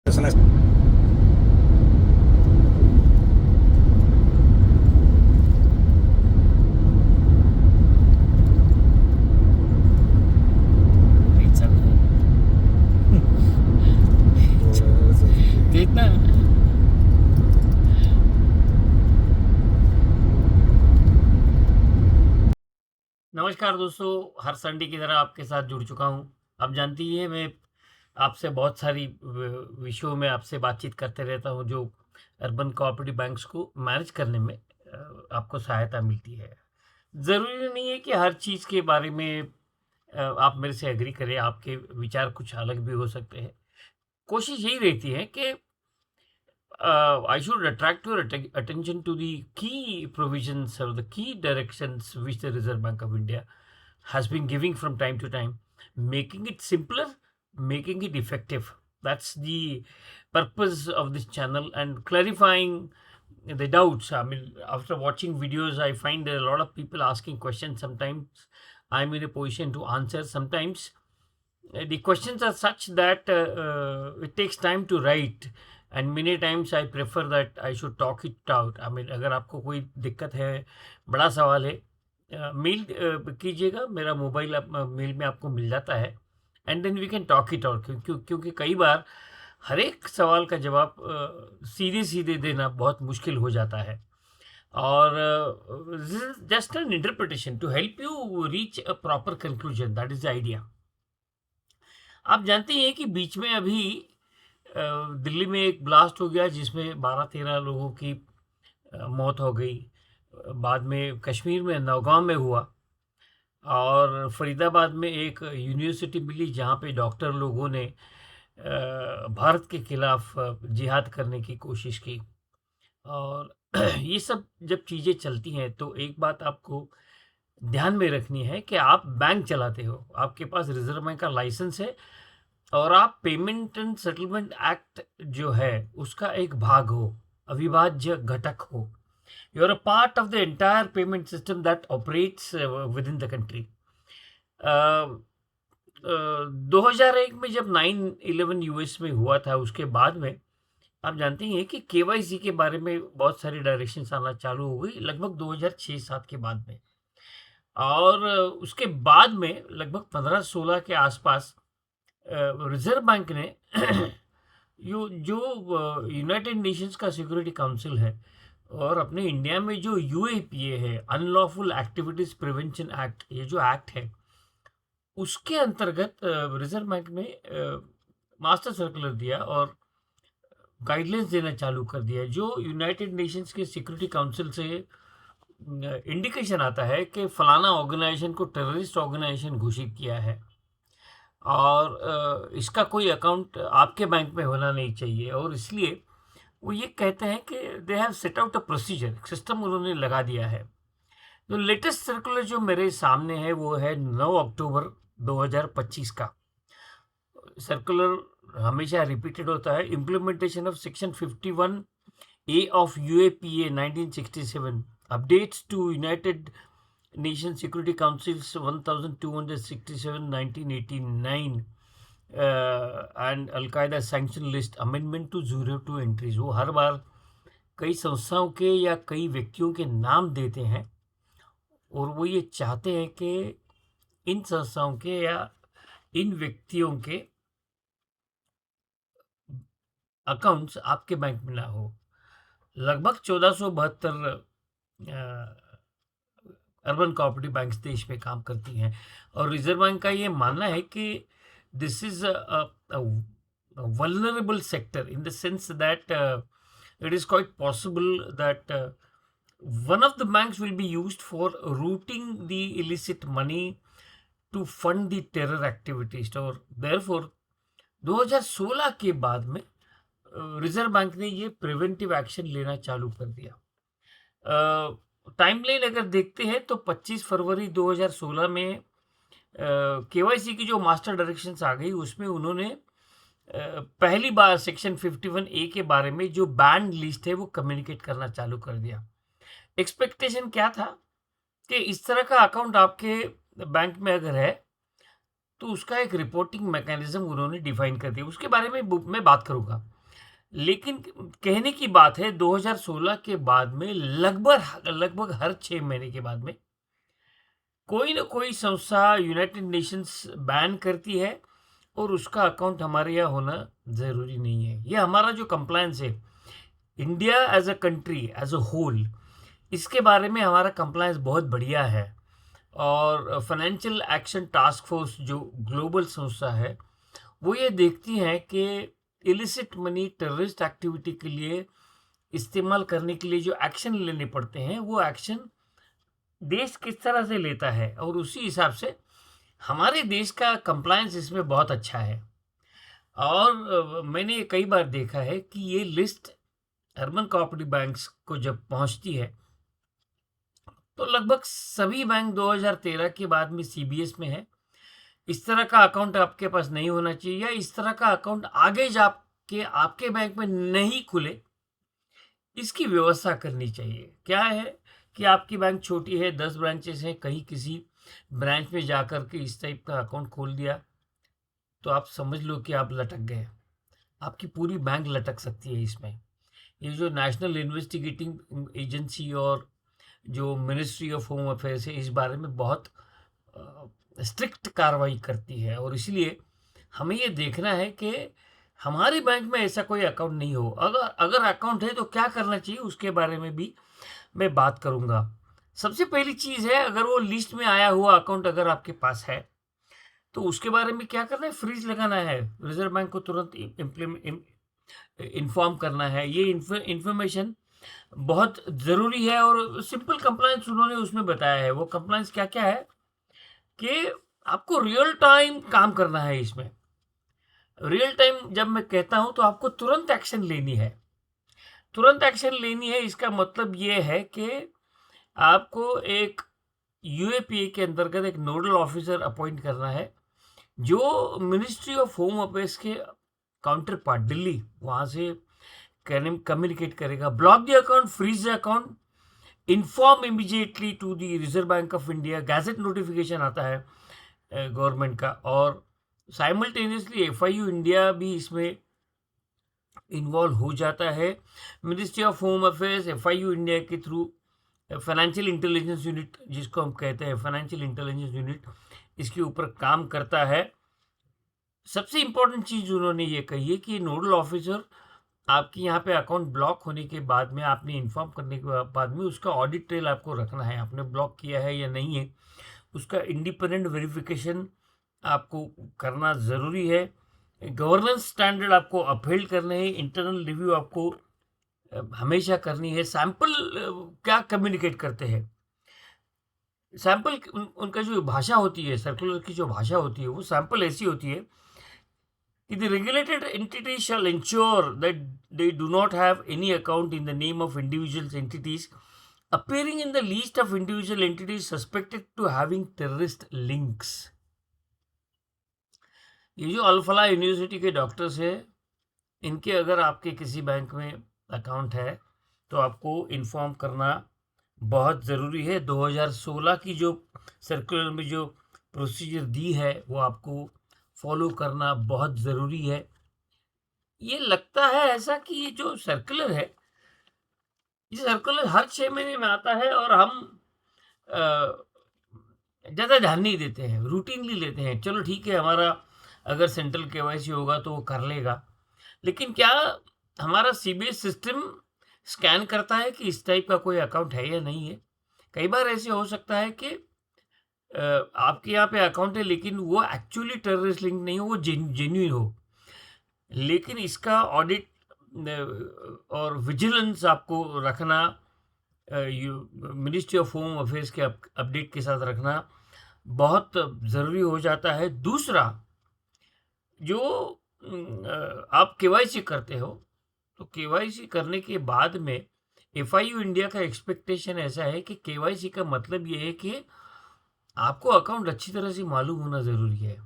personas देखना। नमस्कार दोस्तों, हर संडे की तरह आपके साथ जुड़ चुका हूँ। आप जानती हैं मैं आपसे बहुत सारी विषयों में आपसे बातचीत करते रहता हूँ जो अर्बन कोऑपरेटिव बैंक्स को मैनेज करने में आपको सहायता मिलती है। ज़रूरी नहीं है कि हर चीज़ के बारे में आप मेरे से एग्री करें, आपके विचार कुछ अलग भी हो सकते हैं। कोशिश यही रहती है कि I should attract your attention to the key provisions or the key directions which the Reserve Bank of India has been giving from time to time, making it simpler, making it effective. That's the purpose of this channel, and clarifying the doubts. I mean, after watching videos, I find there are a lot of people asking questions. Sometimes I'm in a position to answer. Sometimes the questions are such that it takes time to write, and many times I prefer that I should talk it out. I mean, अगर आपको कोई दिक्कत है, बड़ा सवाल है, mail कीजिएगा, मेरा मोबाइल मेल में आपको मिल जाता है, and then we can talk it out. क्योंकि कई बार हर एक सवाल का जवाब सीधे सीधे देना बहुत मुश्किल हो जाता है। और just an interpretation to help you reach a proper conclusion, that is the idea. आप जानते हैं कि बीच में अभी दिल्ली में एक ब्लास्ट हो गया जिसमें 12-13 लोगों की मौत हो गई। बाद में कश्मीर में नौगांव में हुआ, और फरीदाबाद में एक यूनिवर्सिटी मिली जहाँ पे डॉक्टर लोगों ने भारत के खिलाफ जिहाद करने की कोशिश की। और ये सब जब चीज़ें चलती हैं तो एक बात आपको ध्यान में रखनी है कि आप बैंक चलाते हो, आपके पास रिजर्व बैंक का लाइसेंस है, और आप पेमेंट एंड सेटलमेंट एक्ट जो है उसका एक भाग हो, अविभाज्य घटक हो। You are a part of the entire payment system that operates within the country. 2001 में जब 9/11 यूएस में हुआ था, उसके बाद में आप जानते ही हैं कि केवाईसी के बारे में बहुत सारी डायरेक्शंस आना चालू हो गई लगभग 2006-7 के बाद में। और उसके बाद में लगभग 15-16 के आसपास रिजर्व बैंक ने जो यूनाइटेड नेशंस का सिक्योरिटी काउंसिल है, और अपने इंडिया में जो यूएपीए है, अनलॉफुल एक्टिविटीज प्रिवेंशन एक्ट, ये जो एक्ट है उसके अंतर्गत रिजर्व बैंक ने मास्टर सर्कुलर दिया और गाइडलाइंस देना चालू कर दिया, जो यूनाइटेड नेशंस के सिक्योरिटी काउंसिल से इंडिकेशन आता है कि फलाना ऑर्गेनाइजेशन को टेररिस्ट ऑर्गेनाइजेशन घोषित किया है, और इसका कोई अकाउंट आपके बैंक में होना नहीं चाहिए। और इसलिए वो ये कहते हैं कि they have set out a procedure, system उन्होंने लगा दिया है। तो लेटेस्ट सर्कुलर जो मेरे सामने है वो है 9 अक्टूबर 2025 का सर्कुलर। हमेशा रिपीटेड होता है, implementation of section 51 A of UAPA 1967, updates to United Nation Security Councils 1267 1989, and Al Qaeda sanction list amendment to 02 entries. वो हर बार कई संस्थाओं के या कई व्यक्तियों के नाम देते हैं, और वो ये चाहते हैं कि इन संस्थाओं के या इन व्यक्तियों के अकाउंट्स आपके बैंक में ना हो। लगभग 1472 अर्बन कोऑपरेटिव बैंक्स देश में काम करती हैं, और रिजर्व बैंक का ये मानना है कि this is vulnerable sector in the sense that it is quite possible that one of the banks will be used for routing the illicit money to fund the terror activities, और therefore 2016 के बाद में reserve bank ने ये preventive action लेना चालू कर दिया। टाइमलाइन अगर देखते हैं तो 25 फरवरी 2016 में केवाईसी की जो मास्टर डायरेक्शंस आ गई, उसमें उन्होंने पहली बार सेक्शन 51 ए के बारे में जो बैन लिस्ट है वो कम्युनिकेट करना चालू कर दिया। एक्सपेक्टेशन क्या था कि इस तरह का अकाउंट आपके बैंक में अगर है तो उसका एक रिपोर्टिंग मैकेनिज्म उन्होंने डिफाइन कर दिया, उसके बारे में मैं बात करूंगा। लेकिन कहने की बात है 2016 के बाद में लगभग लगभग हर 6 महीने के बाद में कोई ना कोई संस्था यूनाइटेड नेशंस बैन करती है और उसका अकाउंट हमारे यहाँ होना ज़रूरी नहीं है। ये हमारा जो कंप्लायंस है, India as a country, as a whole, इसके बारे में हमारा कंप्लायंस बहुत बढ़िया है। और फाइनेंशियल एक्शन टास्क फोर्स जो ग्लोबल संस्था है, वो ये देखती हैं कि इलिसिट मनी टेररिस्ट एक्टिविटी के लिए इस्तेमाल करने के लिए जो एक्शन लेने पड़ते हैं, वो एक्शन देश किस तरह से लेता है और उसी हिसाब से हमारे देश का कंप्लायंस इसमें बहुत अच्छा है। और मैंने कई बार देखा है कि ये लिस्ट अर्बन कोऑपरेटिव बैंक्स को जब पहुंचती है, तो लगभग सभी बैंक 2013 के बाद में सीबीएस में है। इस तरह का अकाउंट आपके पास नहीं होना चाहिए या इस तरह का अकाउंट आगे जाके आपके बैंक में नहीं खुले, इसकी व्यवस्था करनी चाहिए। क्या है कि आपकी बैंक छोटी है, 10 ब्रांचेस हैं, कहीं किसी ब्रांच में जाकर के इस टाइप का अकाउंट खोल दिया, तो आप समझ लो कि आप लटक गए। आपकी पूरी बैंक लटक सकती है इसमें। ये जो नेशनल इन्वेस्टिगेटिंग एजेंसी और जो मिनिस्ट्री ऑफ होम अफेयर्स है, इस बारे में बहुत स्ट्रिक्ट कार्रवाई करती है और इसलिए हमें ये देखना है कि हमारे बैंक में ऐसा कोई अकाउंट नहीं हो। अगर अगर अकाउंट है तो क्या करना चाहिए, उसके बारे में भी मैं बात करूँगा। सबसे पहली चीज़ है, अगर वो लिस्ट में आया हुआ अकाउंट अगर आपके पास है, तो उसके बारे में क्या करना है, फ्रीज़ लगाना है। रिज़र्व बैंक को तुरंत इन्फॉर्म करना है। ये इन्फॉर्मेशन बहुत ज़रूरी है और सिंपल कंप्लायंस उन्होंने उसमें बताया है। वो कंप्लायंस क्या-क्या है कि आपको रियल टाइम काम करना है इसमें। रियल टाइम जब मैं कहता हूँ तो आपको तुरंत एक्शन लेनी है। तुरंत एक्शन लेनी है, इसका मतलब ये है कि आपको एक यूएपीए के अंतर्गत एक नोडल ऑफिसर अपॉइंट करना है, जो मिनिस्ट्री ऑफ होम अफेयर्स के काउंटर पार्ट दिल्ली, वहाँ से कम्युनिकेट करेगा। Block the account, freeze the account, inform immediately to the Reserve Bank of India. Gazette notification आता है गवर्नमेंट का और साइमल्टेनियसली एफआईयू इंडिया भी इसमें इन्वॉल्व हो जाता है। Ministry of home affairs FIU India के थ्रू फाइनेंशियल इंटेलिजेंस यूनिट, जिसको हम कहते हैं फाइनेंशियल इंटेलिजेंस यूनिट, इसके ऊपर काम करता है। सबसे इम्पोर्टेंट चीज़ उन्होंने ये कही है कि नोडल ऑफिसर आपके यहाँ पे अकाउंट ब्लॉक होने के बाद में, आपने इन्फॉर्म करने के बाद में, उसका ऑडिट ट्रेल आपको रखना है, आपने ब्लॉक किया है या नहीं है, उसका इंडिपेंडेंट वेरिफिकेशन आपको करना ज़रूरी है। गवर्नेंस स्टैंडर्ड आपको अपहेल्ड करने हैं, इंटरनल रिव्यू आपको हमेशा करनी है। सैंपल क्या कम्युनिकेट करते हैं, सैंपल उनका जो भाषा होती है, सर्कुलर की जो भाषा होती है, वो सैंपल ऐसी होती है कि the regulated entity shall ensure that they do not have any account in the name of individual entities appearing in the list of individual entities suspected to having terrorist links। ये जो Al Falah university के doctors हैं, इनके अगर आपके किसी bank में account है, तो आपको इन्फॉर्म करना बहुत ज़रूरी है। 2016 की जो सर्कुलर में जो प्रोसीजर दी है, वो आपको फॉलो करना बहुत ज़रूरी है। ये लगता है ऐसा कि ये जो सर्कुलर है, ये सर्कुलर हर 6 महीने में आता है और हम अ, ज़्यादा ध्यान नहीं देते हैं, रूटीनली लेते हैं। चलो ठीक है, हमारा अगर सेंट्रल केवाईसी होगा तो वो कर लेगा। लेकिन क्या हमारा सीबीएस सिस्टम स्कैन करता है कि इस टाइप का कोई अकाउंट है या नहीं है? कई बार ऐसे हो सकता है कि आपके यहाँ पे अकाउंट है लेकिन वो एक्चुअली टेररिस्ट लिंक नहीं हो, वो जेन्युइन हो। लेकिन इसका ऑडिट और विजिलेंस आपको रखना, मिनिस्ट्री ऑफ होम अफेयर्स के अपडेट के साथ रखना बहुत ज़रूरी हो जाता है। दूसरा, जो आप केवाईसी करते हो, तो केवाईसी करने के बाद में एफआईयू इंडिया का एक्सपेक्टेशन ऐसा है कि केवाईसी का मतलब ये है कि आपको अकाउंट अच्छी तरह से मालूम होना ज़रूरी है।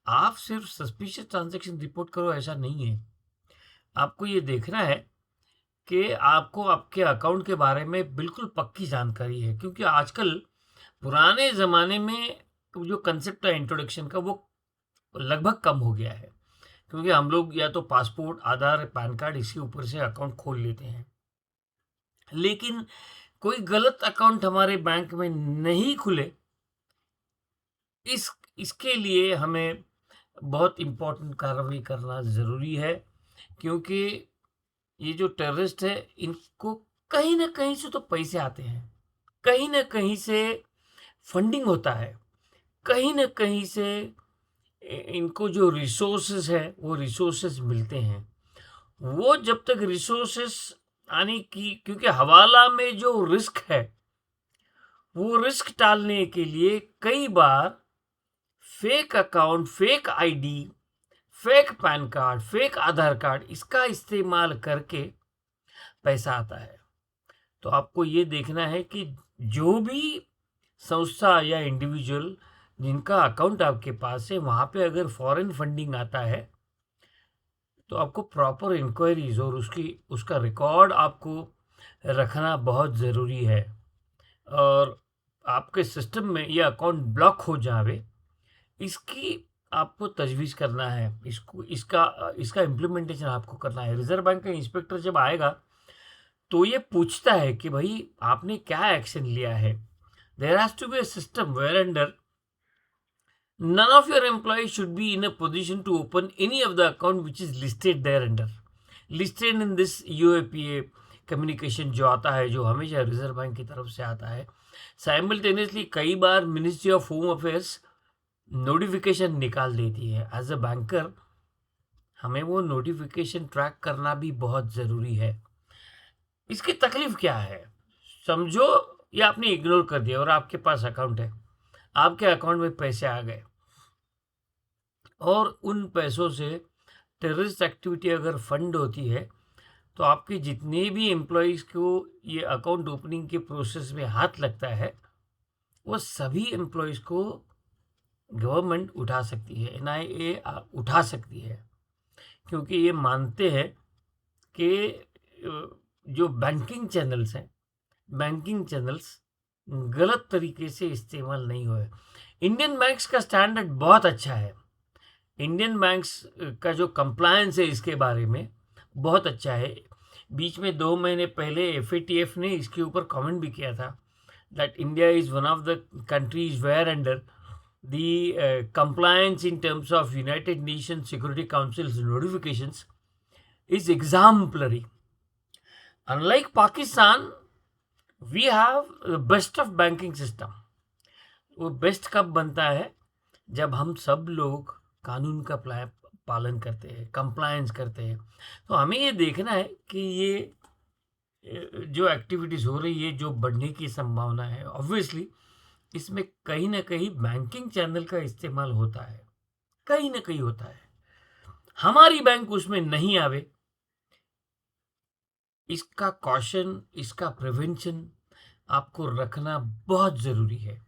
आप सिर्फ सस्पिशियस ट्रांजैक्शन रिपोर्ट करो, ऐसा नहीं है। आपको ये देखना है कि आपको आपके अकाउंट के बारे में बिल्कुल पक्की जानकारी है, क्योंकि आजकल पुराने ज़माने में जो कंसेप्ट है इंट्रोडक्शन का, वो लगभग कम हो गया है। क्योंकि हम लोग या तो पासपोर्ट, आधार, पैन कार्ड इसी ऊपर से अकाउंट खोल लेते हैं। लेकिन कोई गलत अकाउंट हमारे बैंक में नहीं खुले, इसके लिए हमें बहुत इम्पोर्टेंट कार्रवाई करना ज़रूरी है, क्योंकि ये जो टेररिस्ट है इनको कहीं न कहीं से तो पैसे आते हैं, कहीं न कहीं से फंडिंग होता है, कहीं न कहीं से इनको जो रिसोर्सेज है वो रिसोर्सेज मिलते हैं। वो जब तक रिसोर्सेज आने की, क्योंकि हवाला में जो रिस्क है वो रिस्क टालने के लिए कई बार fake account, fake ID, fake PAN card, fake Aadhaar card, इसका इस्तेमाल करके पैसा आता है। तो आपको ये देखना है कि जो भी संस्था या इंडिविजुअल जिनका अकाउंट आपके पास है वहाँ पे अगर फॉरेन फंडिंग आता है तो आपको प्रॉपर इंक्वायरीज और उसका रिकॉर्ड आपको रखना बहुत ज़रूरी है। और आपके सिस्टम में ये अकाउंट ब्लॉक हो जावे, इसकी आपको तजवीज़ करना है, इसका इम्प्लीमेंटेशन आपको करना है। रिजर्व बैंक का इंस्पेक्टर जब आएगा तो ये पूछता है कि भाई आपने क्या एक्शन लिया है। There has to be a system where under none of your employees should be in a position to open any of the account which is listed there under, listed in this UAPA communication जो आता है, जो हमेशा reserve bank की तरफ से आता है। साइमल्टेनियसली कई बार ministry of home affairs notification निकाल देती है। एज अ बैंकर हमें वो नोटिफिकेशन ट्रैक करना भी बहुत ज़रूरी है। इसकी तकलीफ क्या है, समझो ये आपने इग्नोर कर दिया और आपके पास अकाउंट है, आपके अकाउंट में पैसे आ गए और उन पैसों से टेररिस्ट एक्टिविटी अगर फंड होती है तो आपके जितने भी एम्प्लॉयज़ को ये अकाउंट ओपनिंग के प्रोसेस में हाथ लगता है वो सभी एम्प्लॉयज़ को गवर्नमेंट उठा सकती है, एनआईए उठा सकती है, क्योंकि ये मानते हैं कि जो बैंकिंग चैनल्स हैं, बैंकिंग चैनल्स गलत तरीके से इस्तेमाल नहीं हुए। इंडियन बैंक्स का स्टैंडर्ड बहुत अच्छा है, इंडियन बैंक्स का जो कंप्लायंस है इसके बारे में बहुत अच्छा है। बीच में 2 महीने पहले FATF ने इसके ऊपर कमेंट भी किया था that India is one of the countries where under the compliance in terms of United Nations Security Council's notifications is exemplary. Unlike Pakistan, we have the best of banking system. वो best कब बनता है, जब हम सब लोग कानून का पालन करते हैं, कंप्लायंस करते हैं। तो हमें ये देखना है कि ये जो एक्टिविटीज़ हो रही है, जो बढ़ने की संभावना है, ऑब्वियसली इसमें कहीं ना कहीं बैंकिंग चैनल का इस्तेमाल होता है, कहीं ना कहीं होता है। हमारी बैंक उसमें नहीं आवे, इसका कॉशन, इसका प्रिवेंशन आपको रखना बहुत ज़रूरी है।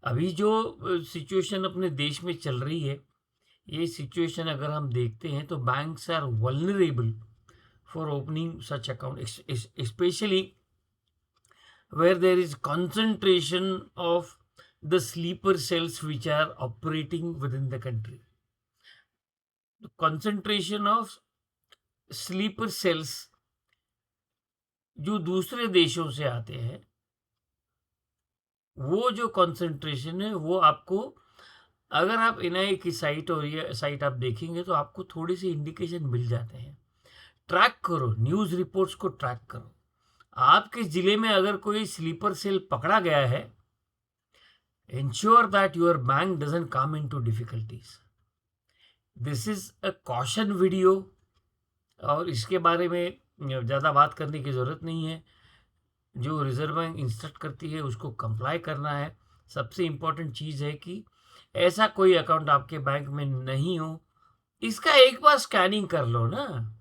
अभी जो सिचुएशन अपने देश में चल रही है, ये सिचुएशन अगर हम देखते हैं तो banks are vulnerable for opening such account, especially where there is concentration of the sleeper cells which are operating within the country. The concentration of sleeper cells जो दूसरे देशों से आते हैं, वो जो कंसंट्रेशन है वो आपको, अगर आप एनआईए की साइट और ये साइट आप देखेंगे तो आपको थोड़े से इंडिकेशन मिल जाते हैं। ट्रैक करो, न्यूज़ रिपोर्ट्स को ट्रैक करो। आपके ज़िले में अगर कोई स्लीपर सेल पकड़ा गया है, ensure that your bank doesn't come into difficulties. This is a caution video और इसके बारे में ज़्यादा बात करने की ज़रूरत नहीं है। जो रिजर्व बैंक इंस्ट्रक्ट करती है उसको कंप्लाई करना है। सबसे इम्पोर्टेंट चीज़ है कि ऐसा कोई अकाउंट आपके बैंक में नहीं हो, इसका एक बार स्कैनिंग कर लो ना।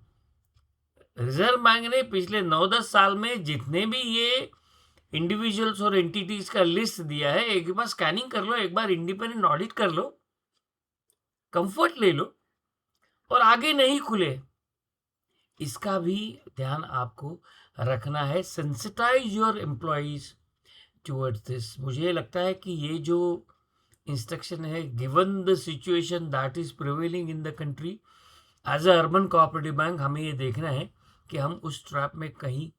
रिजर्व बैंक ने पिछले 9-10 साल में जितने भी ये इंडिविजुअल्स और एंटिटीज का लिस्ट दिया है, एक बार स्कैनिंग कर लो, एक बार इंडिपेंडेंट ऑडिट कर लो, कंफर्ट ले लो और आगे नहीं खुले, इसका भी ध्यान आपको रखना है। Sensitize your employees towards this. मुझे लगता है कि ये जो इंस्ट्रक्शन है, given the situation that is prevailing in the country, as a urban cooperative bank हमें ये देखना है कि हम उस ट्रैप में कहीं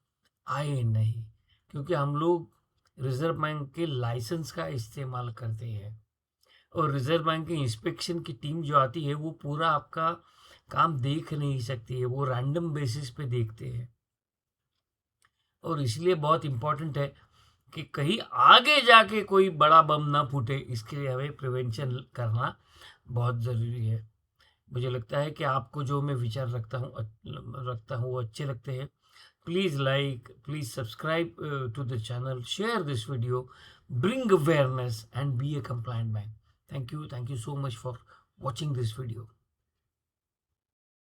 आए नहीं, क्योंकि हम लोग रिजर्व बैंक के लाइसेंस का इस्तेमाल करते हैं और रिजर्व बैंक की इंस्पेक्शन की टीम जो आती है वो पूरा आपका काम देख नहीं सकती है, वो रैंडम बेसिस पे देखते हैं। और इसलिए बहुत इम्पोर्टेंट है कि कहीं आगे जाके कोई बड़ा बम ना फूटे, इसके लिए हमें प्रिवेंशन करना बहुत ज़रूरी है। मुझे लगता है कि आपको जो मैं विचार रखता हूँ वो अच्छे लगते हैं। Please like, please subscribe to the channel, share this video, bring awareness and be a compliant bank. Thank you so much for watching this video.